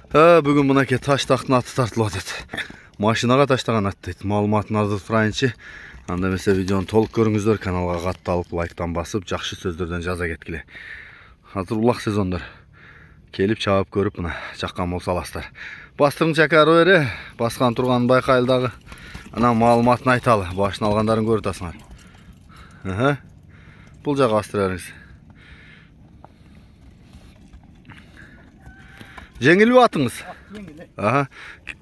Бүгін мынакей таштақтың аты тартылып атат. Машинаға таштаған ат дейді. Маалыматын азыр сұрайынчы. Анда эмесе видеоны толық көрүңүздөр, каналга катталып, лайктан басып, жакшы сөздөрдөн жаза кеткиле. Азыр улак сезондар. Келип чабып көрүп мына жаккан болсо аласыздар. Бастырың чакары бере, баскан турганын байкайлы дагы. Анан маалыматын айталы, башын алгандарын көрүп атасыңар. Бул жака бастыра бериңиз. Жеңилби атыңыз?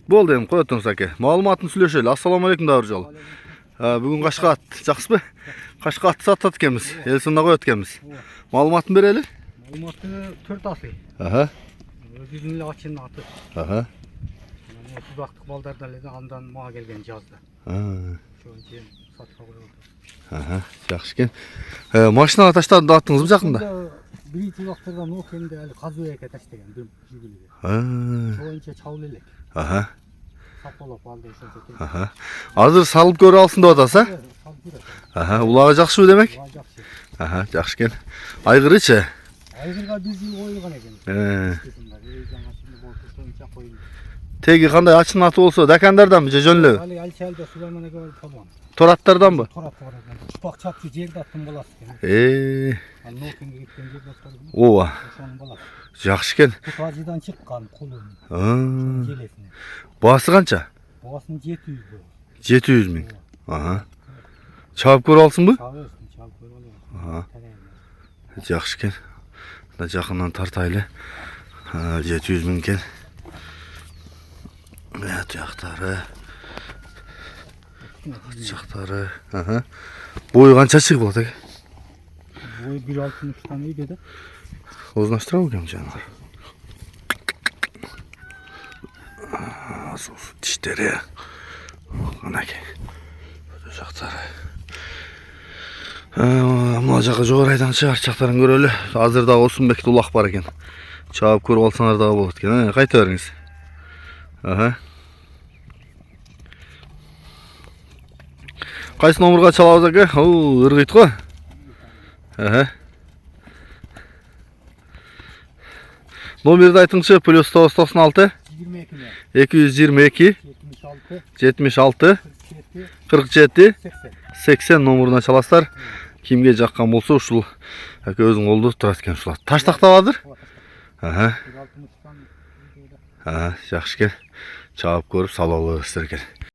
Болды эми, кое туруңуз аке. Маалыматын сүйлөшөлү. Ассаламу алейкум дагы жолу. Бүгүн кашка ат, жакшысызбы? Кашка ат сатат экенбиз. Эл сынына коет экенбиз. Маалыматын берели? Маалыматы 4 асы. Өзүнүн эле ачынын аты. Тудактык балдардан эле андан мага келген жазды. Ошон үчүн сатып коюлду. Жакшы экен. Машинага таштадым аттыңызбы жакында? Биринчи убактардан окенде али казыбеке таштаган бир жүгүлүгү. Ошончо чабыл элек. Сапалап алды ошончо. Азыр салып көрө алсын деп атасыз, Улагы жакшыбы демек? Жакшы. Жакшы экен. Айгырычы? Айгырга 1 жыл коюлган экен. Теги кандай ачын аты болсо, дакандарданбы же жөн эле? Али Алчалда Сулайман эге болуп калган. Тораттарданбы? Торат. Чупак чапчы жерде аттын баласы экен. Ал нокенге кеткен жерде аттын. Ооба. Ошонун баласы. Жакшы экен. Кутажыдан чыккан кулун. Желесине. Баасы канча? Баасын 700 бö. 700 миң. Чабып көрө алсынбы? Чабып көрө алам. Жакшы экен. Мына жакындан тартайлы. 700 миң экен. Жактары. Бою канча чыгып болот эке? Бою 1.63 үйдө да. Озунаштырабы экен жанагы? Тиштери. Анакей. Жактары. Мына жака жогору айдаңчы, арчактарын көрөлү. Азыр да Осунбекте улак бар экен. Чабып көрүп алсаңар дагы болот экен. Кайта бериңиз. Кайсы номерге чалабыз аке? Ыргыйт го. Номерди айтыңчы. +996 222 76 47 80 номеріне чаласыздар. Кимге жаккан болсо ушул аке өзүң колдо турат экен ушул. Таштактабадыр? Жакшы экен. Чабып көрүп салалы экен.